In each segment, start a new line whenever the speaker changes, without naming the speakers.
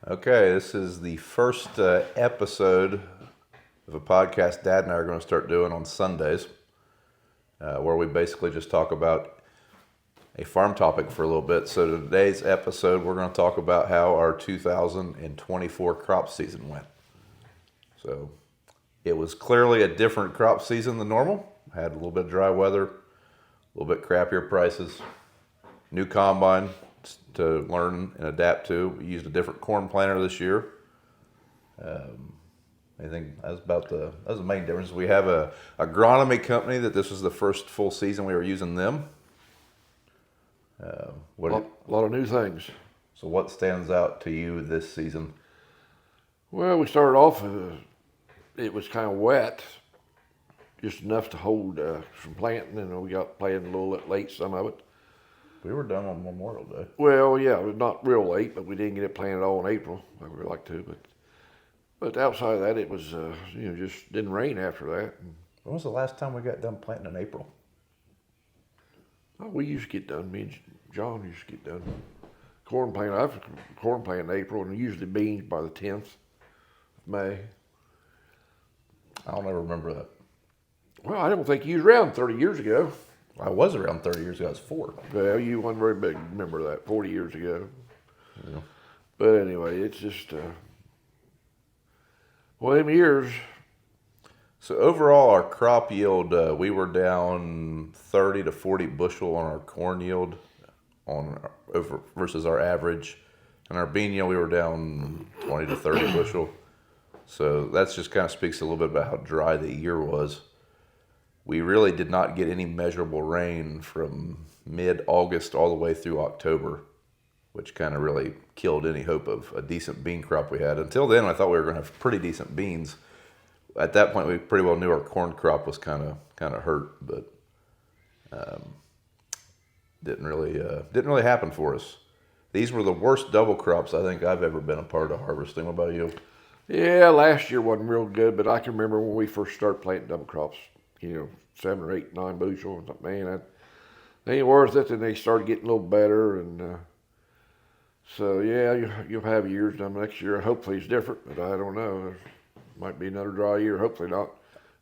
Okay, this is the first episode of a podcast Dad and I are going to start doing on Sundays, where we basically just talk about a farm topic for a little bit. So today's episode, we're going to talk about how our 2024 crop season went. So it was clearly a different crop season than normal. Had a little bit of dry weather, a little bit crappier prices, new combine to learn and adapt to. We used a different corn planter this year. I think that was the main difference. We have a agronomy company that this was the first full season we were using them.
A lot of new things.
So what stands out to you this season?
Well, we started off, it was kind of wet, just enough to hold some planting, and we got planted a little late, some of it.
We were done on Memorial Day.
Well, yeah, it was not real late, but we didn't get it planted all in April like we would like to. But outside of that, it was, just didn't rain after that.
When was the last time we got done planting in April?
Oh, we used to get done. Me and John used to get done. Corn planting. I've corn planting in April, and usually beans by the 10th of May.
I don't ever remember that.
Well, I don't think you was around 30 years ago.
I was around 30 years ago. I was 4.
Well, you weren't very big. Remember that 40 years ago.
Yeah.
But anyway, it's just them years.
So overall, our crop yield, we were down 30 to 40 bushel on our corn yield versus our average. And our bean yield, we were down 20 to 30 bushel. So that just kind of speaks a little bit about how dry the year was. We really did not get any measurable rain from mid-August all the way through October, which kind of really killed any hope of a decent bean crop we had. Until then, I thought we were going to have pretty decent beans. At that point, we pretty well knew our corn crop was kind of hurt, but didn't really happen for us. These were the worst double crops I think I've ever been a part of harvesting. What about you?
Yeah, last year wasn't real good, but I can remember when we first started planting double crops, 7 or 8, 9 bushel. And man, they ain't worth it. And they started getting a little better. And so, yeah, you'll have years done next year. Hopefully it's different, but I don't know. There might be another dry year. Hopefully not.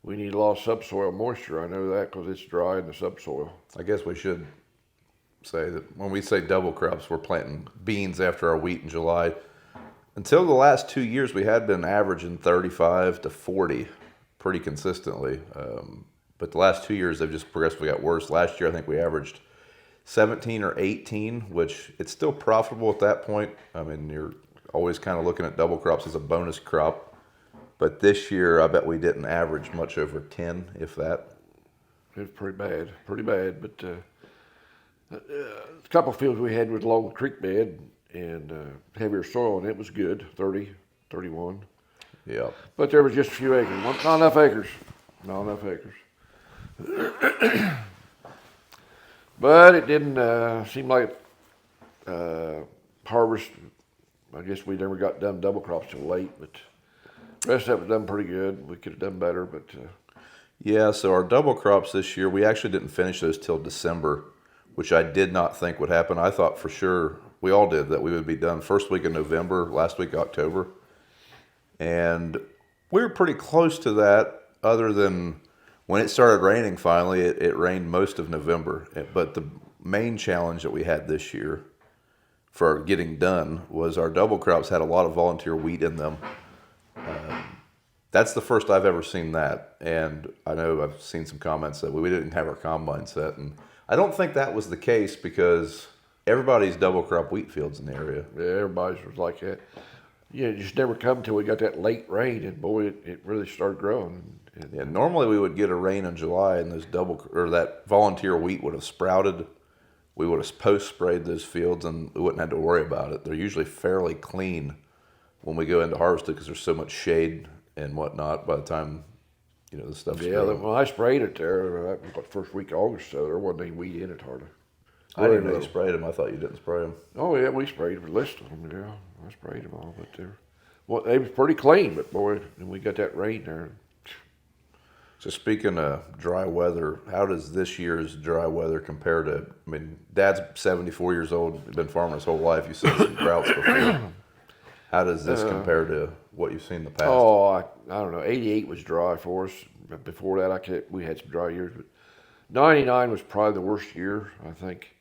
We need a lot of subsoil moisture. I know that because it's dry in the subsoil.
I guess we should say that when we say double crops, we're planting beans after our wheat in July. Until the last 2 years, we had been averaging 35 to 40 pretty consistently. But the last 2 years, they've just progressively got worse. Last year, I think we averaged 17 or 18, which it's still profitable at that point. I mean, you're always kind of looking at double crops as a bonus crop. But this year, I bet we didn't average much over 10, if that.
It was pretty bad. But a couple of fields we had with along the creek bed and heavier soil, and it was good, 30, 31.
Yeah.
But there was just a few acres. Not enough acres. But it didn't seem like harvest. I guess we never got done double crops till late, but the rest of it was done pretty good. We could have done better, but
Yeah, so our double crops this year, we actually didn't finish those till December, which I did not think would happen. I thought for sure, we all did, that we would be done first week of November, last week of October. And we were pretty close to that, other than when it started raining finally, it rained most of November. But the main challenge that we had this year for getting done was our double crops had a lot of volunteer wheat in them. That's the first I've ever seen that. And I know I've seen some comments that we didn't have our combine set. And I don't think that was the case because everybody's double crop wheat fields in the area.
yeah, everybody's was like that. Yeah, it just never come till we got that late rain, and boy, it really started growing.
Yeah, normally we would get a rain in July, and that volunteer wheat would have sprouted. We would have post sprayed those fields, and we wouldn't have to worry about it. They're usually fairly clean when we go into harvest because there's so much shade and whatnot. By the time the stuff's growing.
Well, I sprayed it there first week of August, so there wasn't any weed in it hardly.
I didn't know you sprayed them. I thought you didn't spray them.
Oh yeah, we sprayed a list of them. Yeah, I sprayed them all, but they was pretty clean. But boy, and we got that rain there.
So speaking of dry weather, how does this year's dry weather compare to, I mean, Dad's 74 years old, been farming his whole life. You've seen some droughts before. How does this compare to what you've seen in the past?
Oh, I don't know. 88 was dry for us. Before that, we had some dry years, but 99 was probably the worst year, I think.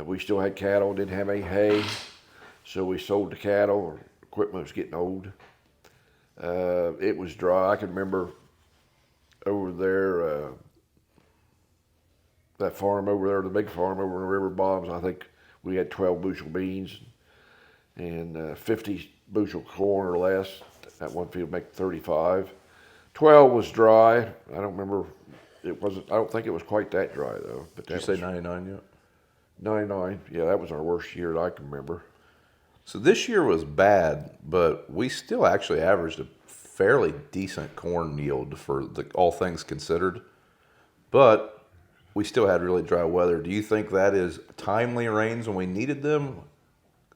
We still had cattle, didn't have any hay, so we sold the cattle. Our equipment was getting old. It was dry. I can remember over there, that farm over there, the big farm over in the river bottoms, I think we had 12 bushel beans and 50 bushel corn or less. That one field make 35. 12 was dry. I don't remember. It wasn't. I don't think it was quite that dry though. But
Did you say 99 yet?
99. Yeah, that was our worst year that I can remember.
So this year was bad, but we still actually averaged a fairly decent corn yield for all things considered. But we still had really dry weather. Do you think that is timely rains when we needed them?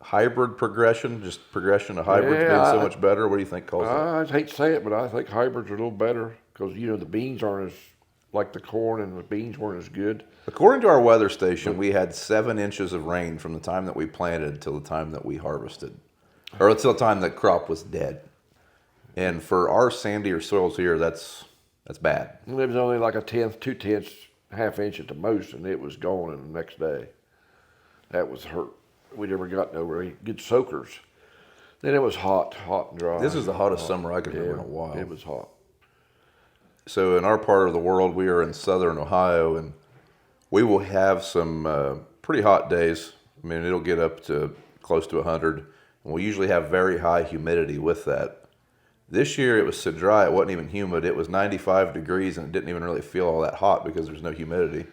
Hybrid progression, just progression of hybrids being so much better? What do you think caused that?
I'd hate to say it, but I think hybrids are a little better because, the beans aren't as, like the corn and the beans weren't as good.
According to our weather station, we had 7 inches of rain from the time that we planted till the time that we harvested, or until the time the crop was dead. And for our sandier soils here, that's bad.
It was only like a tenth, 2/10, half inch at the most, and it was gone in the next day. That was hurt. We never got no really good soakers. Then it was hot and dry.
This is the hottest summer I can remember in a while.
It was hot.
So in our part of the world, we are in southern Ohio, and we will have some pretty hot days. I mean, it'll get up to close to 100, and we'll usually have very high humidity with that. This year it was so dry it wasn't even humid. It was 95 degrees, and it didn't even really feel all that hot because there's no humidity.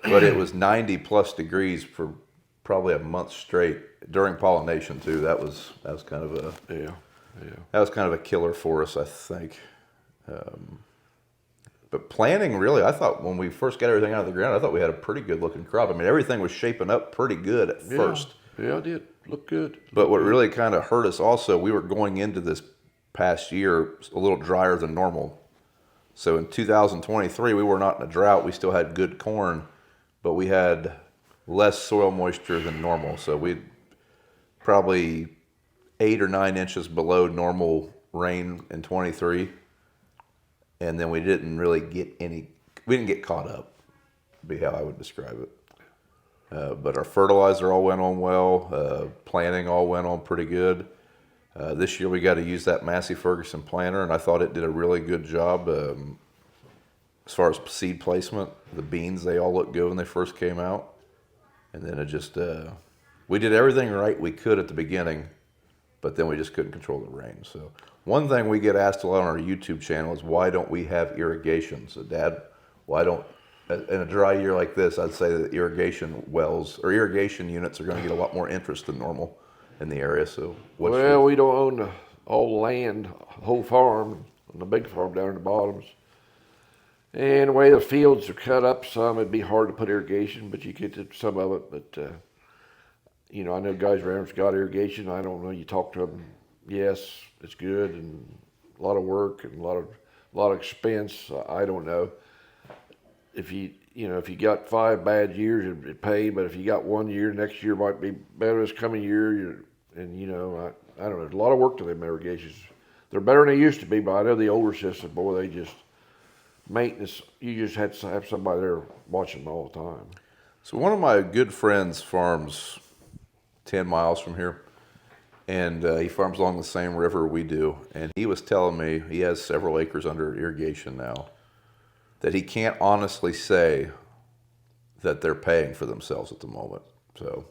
But it was 90 plus degrees for probably a month straight during pollination too. That was kind of a that was kind of a killer for us, I think. But planting, really, I thought when we first got everything out of the ground, I thought we had a pretty good looking crop. I mean, everything was shaping up pretty good at first.
Yeah, it did. Looked good.
But what really kind of hurt us also, we were going into this past year a little drier than normal. So in 2023, we were not in a drought. We still had good corn, but we had less soil moisture than normal. So we probably 8 or 9 inches below normal rain in 23. And then we didn't really get we didn't get caught up, would be how I would describe it. But our fertilizer all went on well. Planting all went on pretty good. This year we got to use that Massey Ferguson planter, and I thought it did a really good job as far as seed placement. The beans, they all looked good when they first came out. And then it just, we did everything right we could at the beginning, but then we just couldn't control the rain. So one thing we get asked a lot on our YouTube channel is why don't we have irrigation? So Dad, why don't, in a dry year like this, I'd say that irrigation wells or irrigation units are going to get a lot more interest than normal in the area. So
we don't own all the land, whole farm, on the big farm down in the bottoms. And the way the fields are cut up, some it'd be hard to put irrigation, but you get to some of it. But I know guys around that's got irrigation. I don't know. You talk to them, yes, it's good, and a lot of work and a lot of expense. I don't know. If you got 5 bad years, it'd pay. But if you got 1 year, next year might be better this coming year. I don't know. There's a lot of work to them irrigations. They're better than they used to be, but I know the older system, boy, they just maintenance. You just had to have somebody there watching them all the time.
So one of my good friends farms 10 miles from here, and he farms along the same river we do. And he was telling me he has several acres under irrigation now, that he can't honestly say that they're paying for themselves at the moment. So,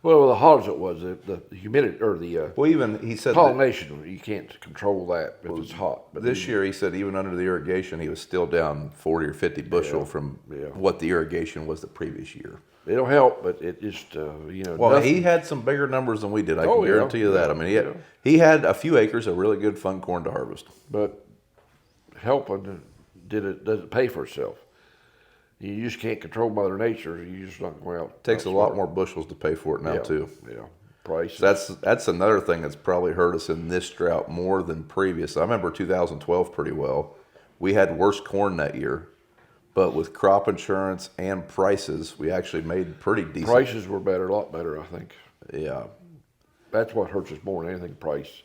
well, the hot as it was, the humidity or the
even he said
pollination, you can't control that if it's hot.
But this year, he said even under the irrigation, he was still down 40 or 50 bushel from what the irrigation was the previous year.
It'll help, but it just
Well,
nothing.
he had some bigger numbers than we did. I can guarantee you that. I mean, he had a few acres of really good fun corn to harvest.
But helping does it pay for itself? You just can't control Mother Nature. You just not going out.
It takes a lot more bushels to pay for it now too.
Yeah, price.
That's another thing that's probably hurt us in this drought more than previous. I remember 2012 pretty well. We had worse corn that year, but with crop insurance and prices, we actually made pretty decent.
Prices were better, a lot better, I think.
Yeah.
That's what hurts us more than anything, price.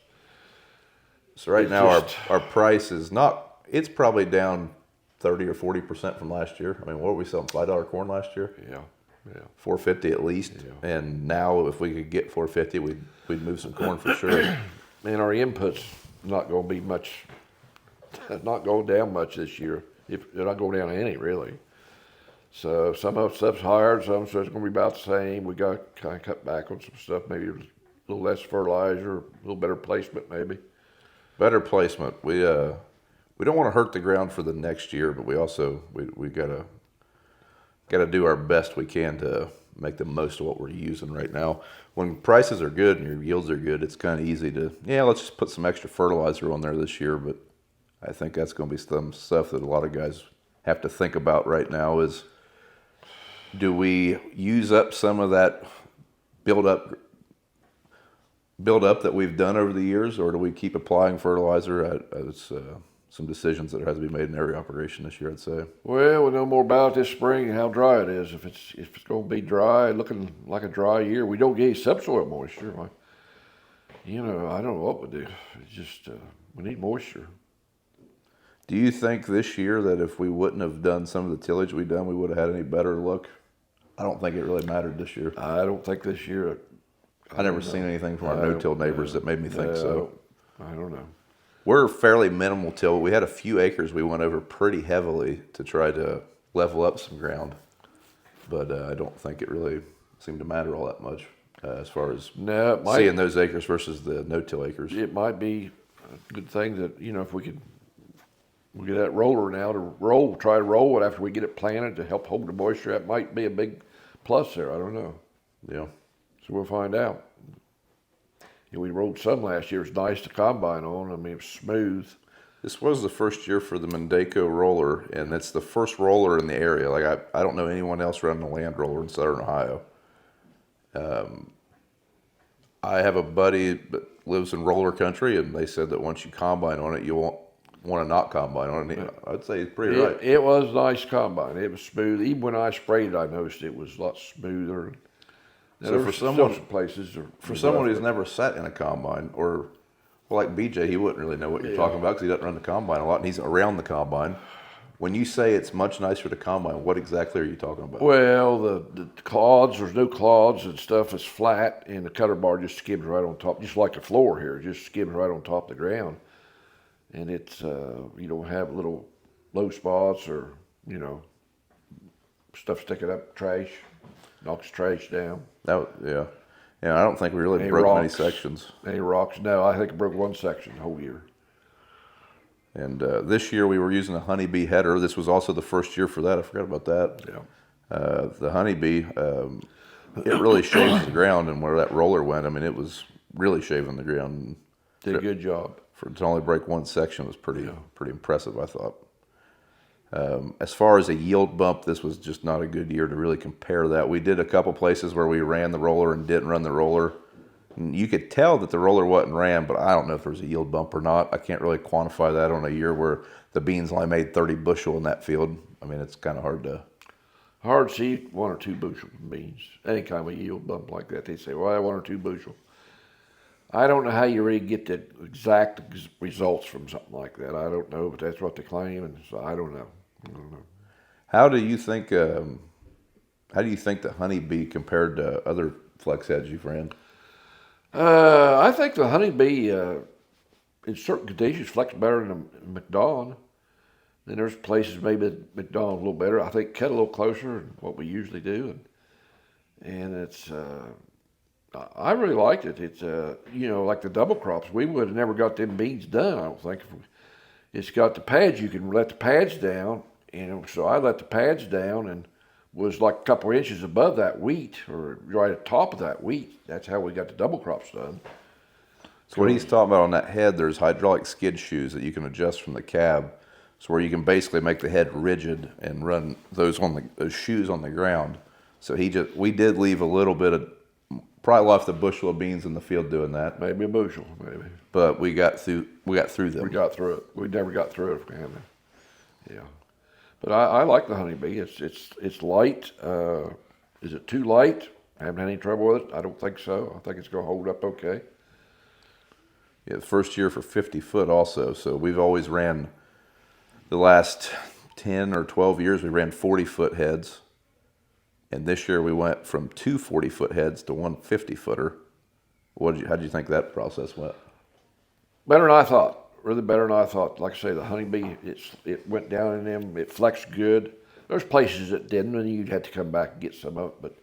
So right
It's
now
just-
our price is not. It's probably down 30 or 40% from last year. I mean, what were we selling $5 corn last year?
Yeah, yeah.
450 at least.
Yeah.
And now if we could get 450, we'd move some corn for sure.
And our inputs not going to be much, not going down much this year. If they're not going down any really. So some of the stuff's higher, some stuff's going to be about the same. We got to kind of cut back on some stuff, maybe a little less fertilizer, a little better placement maybe.
Better placement. We don't want to hurt the ground for the next year, but we also we gotta do our best we can to make the most of what we're using right now. When prices are good and your yields are good, it's kind of easy to let's just put some extra fertilizer on there this year. But I think that's going to be some stuff that a lot of guys have to think about right now. Is do we use up some of that build up that we've done over the years, or do we keep applying fertilizer? It's some decisions that have to be made in every operation this year, I'd say.
Well, we'll know more about it this spring and how dry it is. If it's going to be dry, looking like a dry year, we don't get any subsoil moisture. I don't know what we do. It's just we need moisture.
Do you think this year that if we wouldn't have done some of the tillage we've done, we would have had any better luck? I don't think it really mattered this year.
I don't think this year.
I never seen anything from our no-till neighbors that made me think so.
I don't know.
We're fairly minimal till. We had a few acres we went over pretty heavily to try to level up some ground, but I don't think it really seemed to matter all that much as far as seeing those acres versus the no-till acres.
It might be a good thing that if we get that roller now to try to roll it after we get it planted to help hold the moisture. That might be a big plus there. I don't know.
Yeah.
So we'll find out. We rolled some last year. It's nice to combine on. I mean, it's smooth.
This was the first year for the Mendeco roller, and it's the first roller in the area. Like I don't know anyone else running a land roller in Southern Ohio. I have a buddy that lives in roller country, and they said that once you combine on it, you won't want to not combine on it. I'd say he's pretty right.
It was a nice combine. It was smooth. Even when I sprayed it, I noticed it was a lot smoother.
So for someone who's never sat in a combine, or like BJ, he wouldn't really know what you're talking about because he doesn't run the combine a lot, and he's around the combine. When you say it's much nicer to combine, what exactly are you talking about?
Well, the clods, there's no clods and stuff. It's flat, and the cutter bar just skims right on top, just like the floor here. It just skims right on top of the ground, and it's you don't have little low spots or stuff sticking up, trash, knocks trash down.
Yeah. I don't think we really broke many sections.
Any rocks? No, I think I broke one section the whole year.
And this year we were using a honeybee header. This was also the first year for that. I forgot about that.
Yeah.
The honeybee, it really shaves the ground, and where that roller went, I mean, it was really shaving the ground.
Did a good job.
For it to only break one section was pretty impressive, I thought. As far as a yield bump, this was just not a good year to really compare that. We did a couple places where we ran the roller and didn't run the roller. And you could tell that the roller wasn't ran, but I don't know if there was a yield bump or not. I can't really quantify that on a year where the beans only made 30 bushel in that field. I mean, it's kind of hard to
see 1 or 2 bushel beans. Any kind of a yield bump like that, they say, well, 1 or 2 bushel. I don't know how you really get the exact results from something like that. I don't know, but that's what they claim, and so I don't know.
How do you think the honeybee compared to other flex heads you've ran?
I think the honeybee, in certain conditions, flex better than a McDonald. Then there's places maybe that McDonald's a little better. I think cut a little closer than what we usually do, and it's. I really liked it. It's like the double crops. We would have never got them beans done, I don't think. It's got the pads. You can let the pads down, so I let the pads down and was like a couple of inches above that wheat, or right at the top of that wheat. That's how we got the double crops done.
So what he's talking about on that head, there's hydraulic skid shoes that you can adjust from the cab, so where you can basically make the head rigid and run those shoes on the ground. So we did leave a little bit of, probably left a bushel of beans in the field doing that.
Maybe a bushel, maybe.
But we got through them.
We got through it. We never got through it. Yeah. But I like the honeybee. It's light. Is it too light? Haven't had any trouble with it. I don't think so. I think it's going to hold up okay.
Yeah, the first year for 50 foot also. So we've always ran the last 10 or 12 years, we ran 40-foot heads. And this year we went from 2 40-foot heads to one 50-footer. How did you think that process went?
Better than I thought. Really better than I thought. Like I say, the honeybee, it went down in them. It flexed good. There's places that didn't, and you'd have to come back and get some of it. But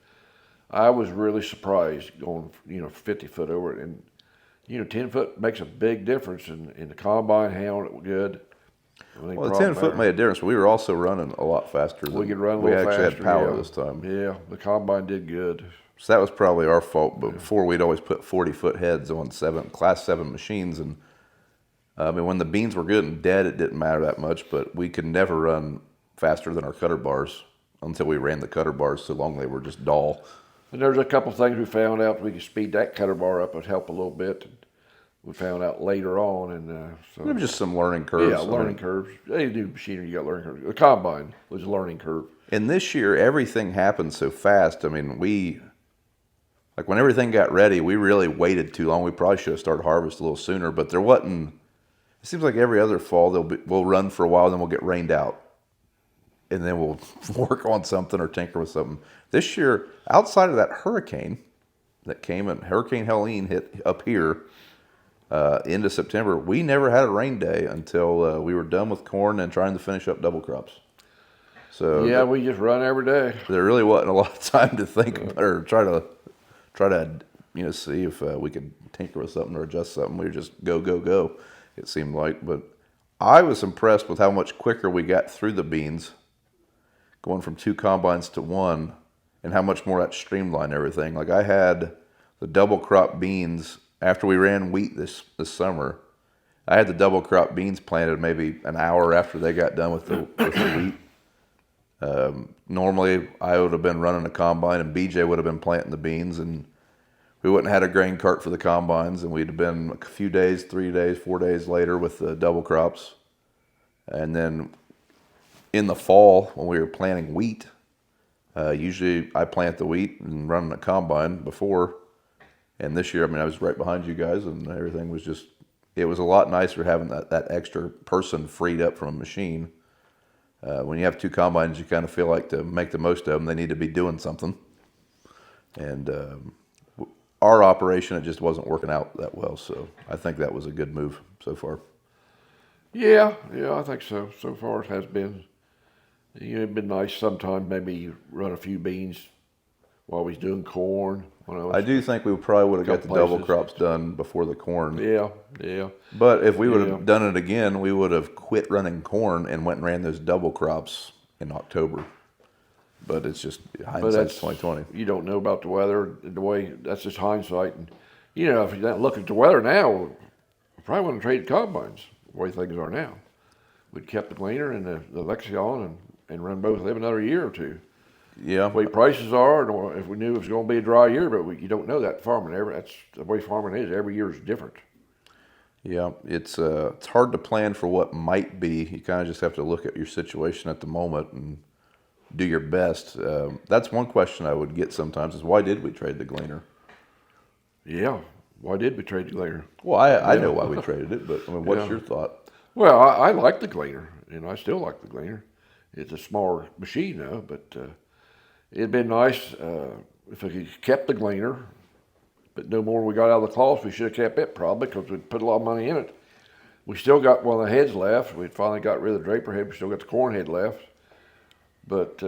I was really surprised going, 50 foot over it. And, 10 foot makes a big difference in the combine handled it good.
Well, the 10 foot made a difference, but we were also running a lot faster.
We could run a little faster.
We actually had power this time.
Yeah, the combine did good.
So that was probably our fault. But before, we'd always put 40-foot heads on class 7 machines. And when the beans were good and dead, it didn't matter that much. But we could never run faster than our cutter bars until we ran the cutter bars so long they were just dull.
And there's a couple things we found out. We could speed that cutter bar up. It'd help a little bit. We found out later on, and so
it was just some learning curves.
Yeah, learning curves. Any new machinery, you got learning curves. The combine was a learning curve.
And this year, everything happened so fast. I mean, when everything got ready, we really waited too long. We probably should have started harvest a little sooner, but there wasn't. It seems like every other fall we'll run for a while, then we'll get rained out, and then we'll work on something or tinker with something. This year, outside of that hurricane that came, and Hurricane Helene hit up here. Into September, we never had a rain day until we were done with corn and trying to finish up double crops. So
yeah, we just run every day.
There really wasn't a lot of time to think about or try to see if we could tinker with something or adjust something. We were just go. It seemed like, but I was impressed with how much quicker we got through the beans, going from 2 combines to 1, and how much more that streamlined everything. Like I had the double crop beans. After we ran wheat this summer, I had the double crop beans planted maybe an hour after they got done with the wheat. Normally, I would have been running a combine, and BJ would have been planting the beans, and we wouldn't have had a grain cart for the combines, and we'd have been a few days, 3 days, 4 days later with the double crops. And then in the fall, when we were planting wheat, usually I plant the wheat and run the combine before. And this year, I was right behind you guys, and everything was it was a lot nicer having that extra person freed up from a machine. When you have 2 combines, you kind of feel like to make the most of them, they need to be doing something. And our operation, it just wasn't working out that well, so I think that was a good move so far.
Yeah, I think so. So far it has been. It'd been nice sometime maybe run a few beans while we was doing corn.
I do think we probably would have got the double crops done before the corn.
Yeah.
But if we would have done it again, we would have quit running corn and went and ran those double crops in October. But it's just hindsight's 2020.
You don't know about the weather, the way that's just hindsight. And if you look at the weather now, we probably wouldn't have traded combines the way things are now. We'd kept the gleaner and the Lexion and run both of them another year or two.
Yeah.
The way prices are, or if we knew it was going to be a dry year, but you don't know that farming. That's the way farming is. Every year is different.
Yeah, it's hard to plan for what might be. You kind of just have to look at your situation at the moment and do your best. That's one question I would get sometimes is why did we trade the gleaner?
Yeah, why did we trade the gleaner?
Well, I know why we traded it, but what's your thought?
Well, I like the gleaner, and I still like the gleaner. It's a smaller machine now, but it'd been nice if we could kept the gleaner, but no more we got out of the cloth. We should have kept it probably because we'd put a lot of money in it. We still got one of the heads left. We finally got rid of the draper head. We still got the corn head left. But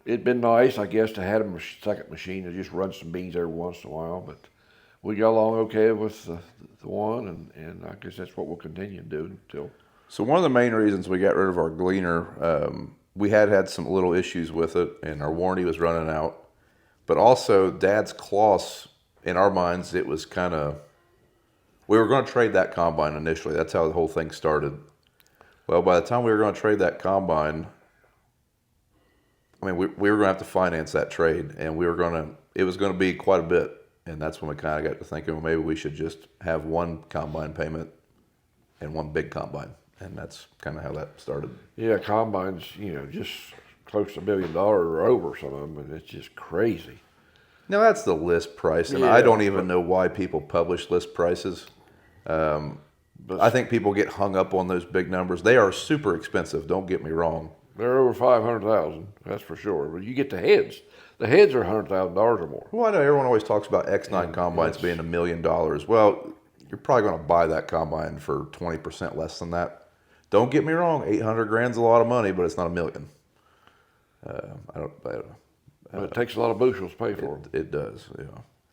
it'd been nice, I guess, to have a second machine to just run some beans every once in a while. But we got along okay with the one, and I guess that's what we'll continue to do until.
So one of the main reasons we got rid of our gleaner, we had some little issues with it, and our warranty was running out. But also, Dad's cloths, in our minds, it was kind of, we were going to trade that combine initially. That's how the whole thing started. Well, by the time we were going to trade that combine, we were going to have to finance that trade, and it was going to be quite a bit. And that's when we kind of got to thinking, well, maybe we should just have one combine payment and one big combine. And that's kind of how that started.
Yeah, combines, just close to $1 million or over some of them, and it's just crazy.
Now that's the list price, and
Yeah,
I don't even know why people publish list prices.
But
I think people get hung up on those big numbers. They are super expensive. Don't get me wrong.
they're over 500,000. That's for sure. But you get the heads. The heads are $100,000 or more.
Well, I know everyone always talks about X9 combines being $1 million. Well, you're probably going to buy that combine for 20% less than that. Don't get me wrong. 800 grand's a lot of money, but it's not $1 million. I don't.
But it takes a lot of bushels to pay for them.
It does. Yeah.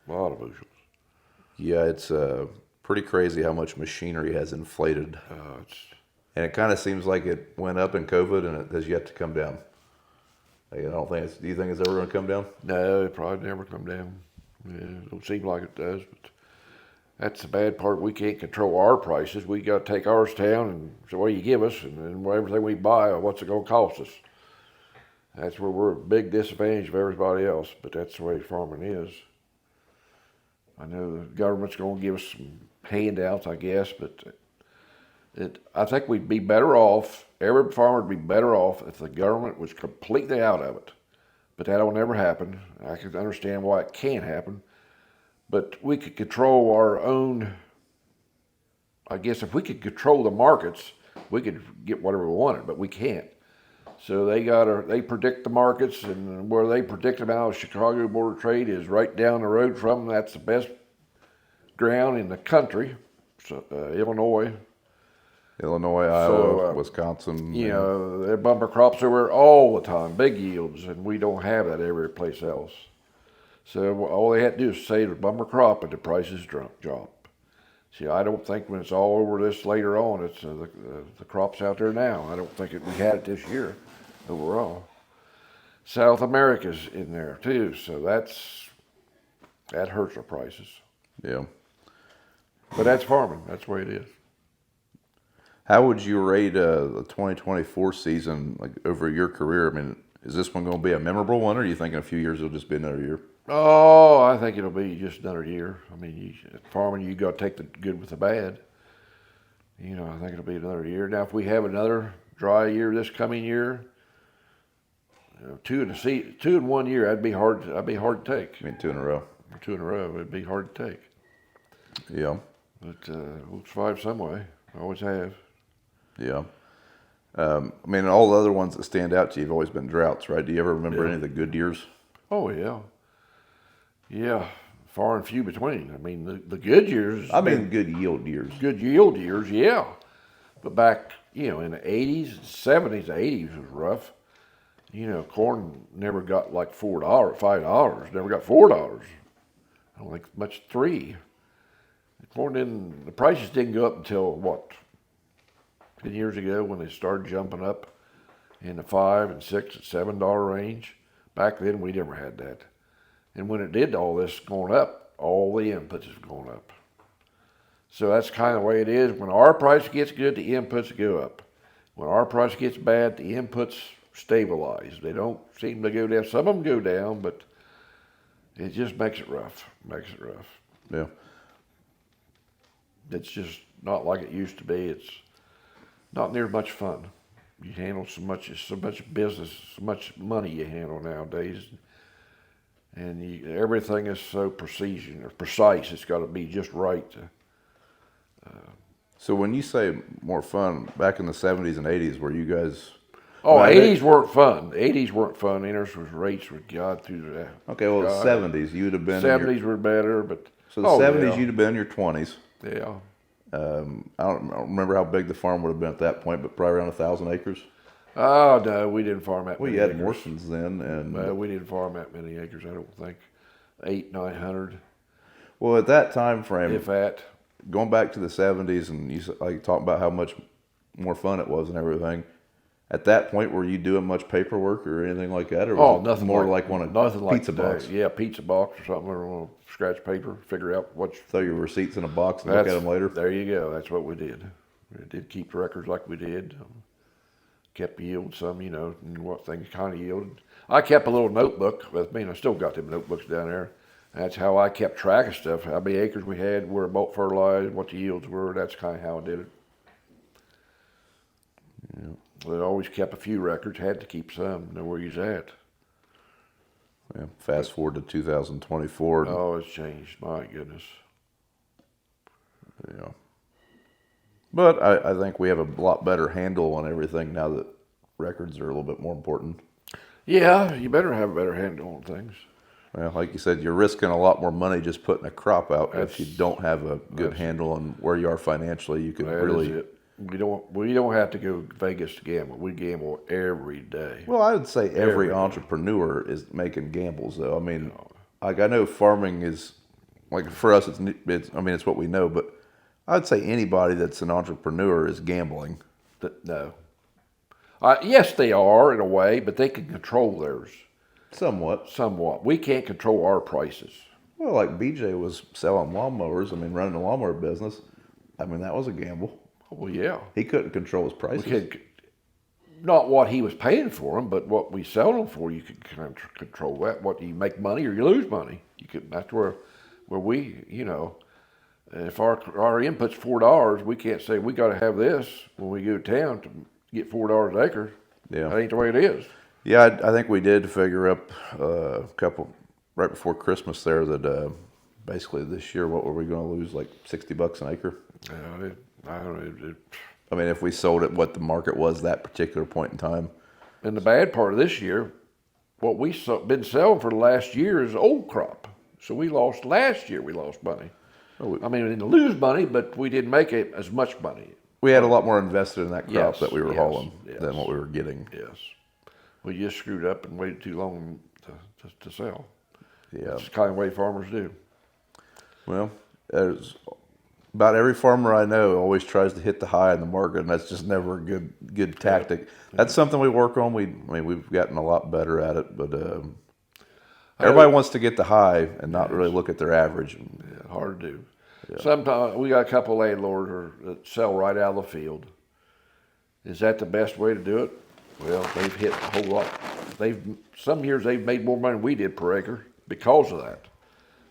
A lot of bushels.
Yeah, it's pretty crazy how much machinery has inflated. And it kind of seems like it went up in COVID and it has yet to come down. Like, I don't think it's, do you think it's ever going to come down?
No, it probably never come down. Yeah, it don't seem like it does. But that's the bad part. We can't control our prices. We got to take ours down and so what do you give us? And then everything we buy, what's it going to cost us? That's where we're a big disadvantage of everybody else. But that's the way farming is. I know the government's going to give us some handouts, I guess, but I think we'd be better off, every farmer would be better off if the government was completely out of it. But that'll never happen. I can understand why it can't happen. But we could control our own, I guess if we could control the markets, we could get whatever we wanted, but we can't. So they predict the markets, and where they predict them out of Chicago Board of Trade is right down the road from them. That's the best ground in the country, so, Illinois,
Iowa, Wisconsin.
You know, their bumper crops are there all the time, big yields, and we don't have that every place else. So all they had to do is say the bumper crop and the prices drop. See, I don't think when it's all over this later on, it's the crops out there now. I don't think we had it this year overall. South America's in there too, so that hurts our prices.
Yeah.
But that's farming. That's the way it is.
How would you rate the 2024 season like over your career? I mean, is this one going to be a memorable one, or are you thinking a few years it'll just be another year?
Oh, I think it'll be just another year. I mean, farming, you got to take the good with the bad. You know, I think it'll be another year. Now, if we have another dry year this coming year, you know, two in 1 year, that'd be hard to take.
I mean, 2 in a row.
2 in a row, it'd be hard to take.
Yeah.
But we'll survive some way. Always have.
Yeah. I mean, all the other ones that stand out to you have always been droughts, right? Do you ever remember
Yeah.
any of the good years?
Oh, yeah. Yeah, far and few between. I mean, the good years.
I mean, good yield years.
Good yield years, yeah. But back, you know, in the 80s, 70s, the 80s was rough. You know, corn never got like $4, $5. Never got $4. I don't think much $3. The prices didn't go up until what, 10 years ago when they started jumping up in the $5 and $6 and $7 range. Back then we never had that. And when it did all this going up, all the inputs have gone up. So that's kind of the way it is. When our price gets good, the inputs go up. When our price gets bad, the inputs stabilize. They don't seem to go down. Some of them go down, but it just makes it rough.
Yeah.
It's just not like it used to be. It's not near much fun. You handle so much business, so much money you handle nowadays. And everything is so precise. It's got to be just right.
So when you say more fun, back in the 70s and 80s, were you guys...
Oh, 80s weren't fun. 80s weren't fun. Interest rates would God through that.
Okay, well, the 70s, you'd have been...
70s were better, but...
So the 70s, you'd have been in your 20s.
Yeah.
I don't remember how big the farm would have been at that point, but probably around 1,000 acres.
Oh, no, we didn't farm that
Well,
many
you had
acres.
Morsons then, and...
No, we didn't farm that many acres, I don't think. 800-900.
Well, at that time frame...
If that.
Going back to the 70s, and you like talking about how much more fun it was and everything. At that point, were you doing much paperwork or anything like that, or was it
nothing
more
like
one of
nothing like
pizza
today.
box?
Yeah, pizza box or something, or on scratch paper. Figure out what.
Throw your receipts in a box and look at them later.
There you go. That's what we did. We did keep records like we did. Kept yield some, you know, and what things kind of yielded. I kept a little notebook with me, and I still got them notebooks down there. That's how I kept track of stuff, how many acres we had, where about fertilized, what the yields were. That's kind of how I did it. Yeah. Well, I always kept a few records, had to keep some, know where he's at.
Yeah, fast forward to 2024.
Oh, it's changed. My goodness.
Yeah. But I think we have a lot better handle on everything now that records are a little bit more important.
Yeah, you better have a better handle on things.
Well, like you said, you're risking a lot more money just putting a crop out. If you
That's-
don't have a good handle on where you are financially, you could
That
really.
is it. We don't have to go to Vegas to gamble. We gamble every day.
Well, I would say every
Every day.
entrepreneur is making gambles, though. I mean, like I know farming is, like for us, it's I mean, it's what we know, but I'd say anybody that's an entrepreneur is gambling.
No. Yes, they are in a way, but they can control theirs
Somewhat.
somewhat. We can't control our prices.
Well, like BJ was selling lawnmowers. I mean, running a lawnmower business. I mean, that was a gamble.
Well, yeah.
He couldn't control his prices.
We could, not what he was paying for them, but what we sell them for. You can kind of control that. What you make money or you lose money. You can. That's where we, if our input's $4, we can't say we got to have this when we go to town to get $4 an acre.
Yeah.
That ain't the way it is.
Yeah, I think we did figure up a couple right before Christmas there that basically this year, what were we going to lose, like $60 an acre?
I don't know.
I mean, if we sold it what the market was that particular point in time.
And the bad part of this year, what we've been selling for the last year is old crop. So last year we lost money. I mean, we didn't lose money, but we didn't make it as much money.
We had a lot more invested in that crop
Yes,
that we were
yes,
hauling
yes.
than what we were getting.
Yes. We just screwed up and waited too long to sell.
Yeah.
That's the kind of way farmers do.
Well, there's about every farmer I know always tries to hit the high in the market, and that's just never a good tactic. That's something we work on. We've gotten a lot better at it, but everybody wants to get the high and not really look at their average.
Yeah, hard to do. Yeah. Sometimes we got a couple of landlords that sell right out of the field. Is that the best way to do it? Well, they've hit a whole lot. Some years they've made more money than we did per acre because of that.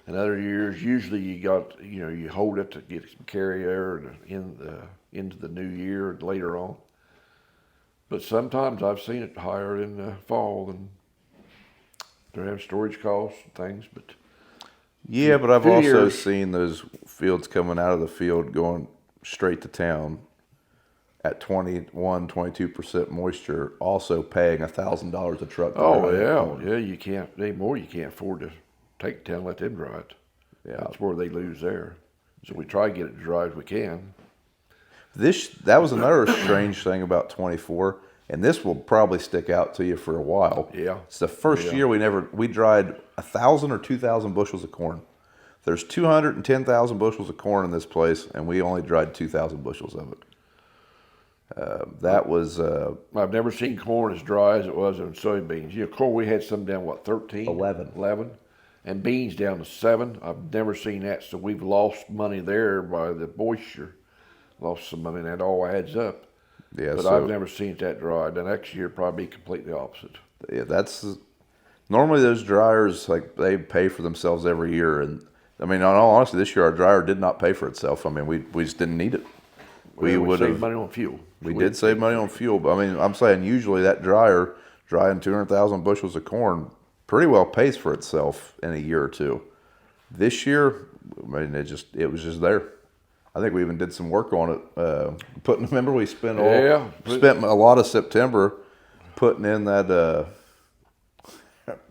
And other years, usually you hold it to get some carry air into the new year and later on. But sometimes I've seen it higher in the fall, and they have storage costs and things. But
Yeah, but I've
few
also
years.
seen those fields coming out of the field going straight to town at 22% moisture, also paying $1,000 a truck. to
Oh
dry that corn.
yeah, you can't anymore. You can't afford to take the town, let them dry it.
Yeah.
That's where they lose there. So we try to get it as dry as we can.
That was another strange thing about 24, and this will probably stick out to you for a while.
Yeah.
It's the first year we dried 1,000 or 2,000 bushels of corn. There's 210,000 bushels of corn in this place, and we only dried 2,000 bushels of it. That was
I've never seen corn as dry as it was in soybeans. Corn we had some down 13, 11, and beans down to 7. I've never seen that, so we've lost money there by the moisture. Lost some money, and that all adds up.
Yeah,
But
so
I've never seen it that dry. The next year probably be completely opposite.
yeah, that's normally those dryers, like, they pay for themselves every year, and I mean, in all honesty, this year our dryer did not pay for itself. I mean, we just didn't need it. We would
saved
have.
money on fuel.
We did save money on fuel, but I mean, I'm saying usually that dryer drying 200,000 bushels of corn pretty well pays for itself in a year or two. This year, I mean, it was just there. I think we even did some work on it. Remember we spent spent a lot of September putting in that.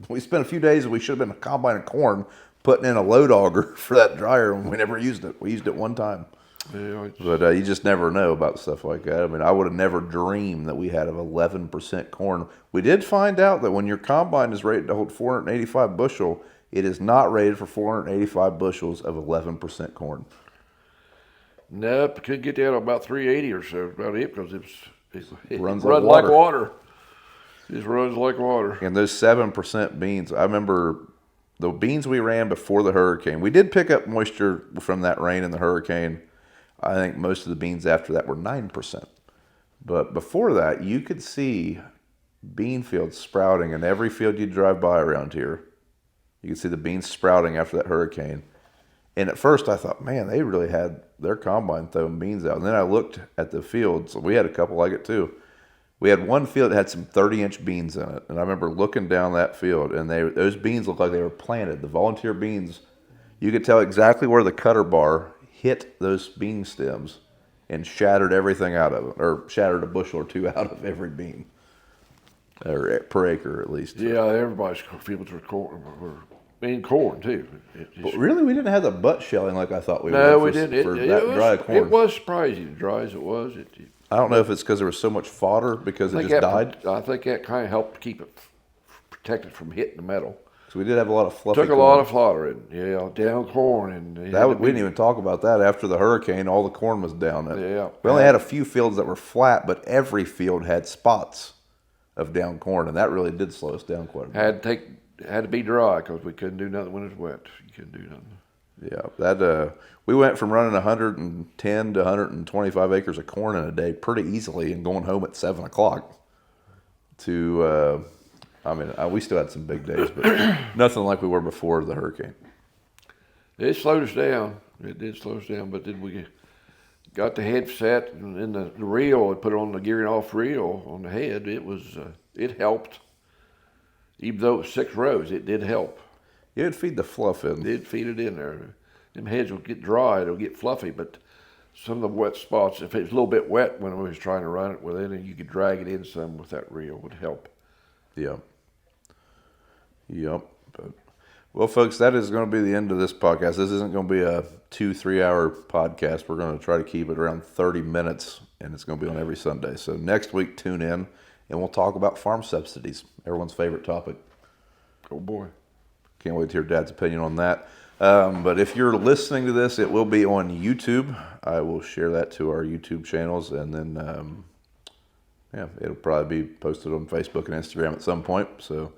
We spent a few days. We should have been combining corn, putting in a load auger for that dryer, and we never used it. We used it one time.
Yeah,
But you just never know about stuff like that. I mean, I would have never dreamed that we had 11% corn. We did find out that when your combine is rated to hold 485 bushel, it is not rated for 485 bushels of 11% corn.
nope, could get down to about 380 or so. About it, because it
Runs
runs
like
like water. Just runs like water.
And those 7% beans, I remember the beans we ran before the hurricane. We did pick up moisture from that rain and the hurricane. I think most of the beans after that were 9%. But before that, you could see bean fields sprouting in every field you drive by around here. You could see the beans sprouting after that hurricane. And at first I thought, man, they really had their combine throwing beans out. And then I looked at the fields. We had a couple like it too. We had one field that had some 30-inch beans in it, and I remember looking down that field, and those beans looked like they were planted. The volunteer beans, you could tell exactly where the cutter bar hit those bean stems and shattered everything out of it, or shattered a bushel or two out of every bean, or per acre at least.
Yeah, everybody's fields were corn too.
But really, we didn't have the butt shelling like I thought we
No,
would
we didn't.
for that dry corn.
It was surprising, dry as it was.
I don't know if it's because there was so much fodder because it just died.
I think that kind of helped keep it protected from hitting the metal.
So we did have a lot of fluffy
Took a lot of fodder in, down corn. And
we didn't even talk about that. After the hurricane, all the corn was down.
Yeah.
We only had a few fields that were flat, but every field had spots of down corn, and that really did slow us down quite a bit.
Had to be dry because we couldn't do nothing when it was wet. You couldn't do nothing.
Yeah, we went from running 110 to 125 acres of corn in a day pretty easily, and going home at 7 o'clock. To, we still had some big days, but nothing like we were before the hurricane.
It slowed us down. It did slow us down, but then we got the head set, and then the reel, I put on the gearing off reel on the head. It helped. Even though it was 6 rows, it did help.
It'd feed the fluff in.
It did feed it in there. Them heads will get dry, it'll get fluffy, but some of the wet spots, if it was a little bit wet when we was trying to run it with it, and you could drag it in some with that reel, would help.
Yep. But, well, folks, that is going to be the end of this podcast. This isn't going to be a 2-3 hour podcast. We're going to try to keep it around 30 minutes, and it's going to be on every Sunday. So next week, tune in, and we'll talk about farm subsidies, everyone's favorite topic.
Oh, boy.
Can't wait to hear Dad's opinion on that. But if you're listening to this, it will be on YouTube. I will share that to our YouTube channels, and then, it'll probably be posted on Facebook and Instagram at some point. So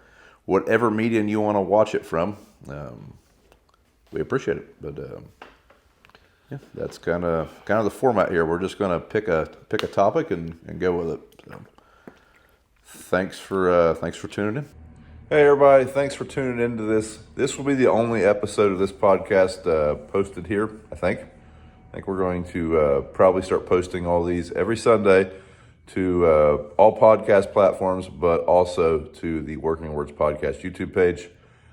whatever medium you want to watch it from, we appreciate it. But that's kind of the format here. We're just going to pick a topic and go with it. So, thanks for tuning in. Hey everybody, thanks for tuning into this. This will be the only episode of this podcast posted here, I think. I think we're going to probably start posting all these every Sunday to all podcast platforms, but also to the Working Words Podcast YouTube page.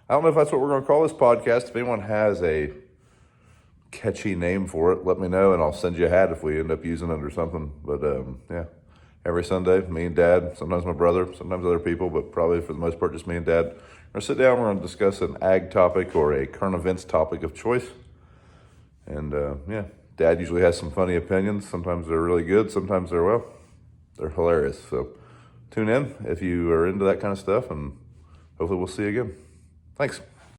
I don't know if that's what we're going to call this podcast. If anyone has a catchy name for it, let me know, and I'll send you a hat if we end up using it or something. But every Sunday, me and Dad, sometimes my brother, sometimes other people, but probably for the most part just me and Dad. We're going to sit down, we're going to discuss an ag topic or a current events topic of choice. And Dad usually has some funny opinions. Sometimes they're really good, sometimes they're hilarious. So tune in if you are into that kind of stuff, and hopefully we'll see you again. Thanks.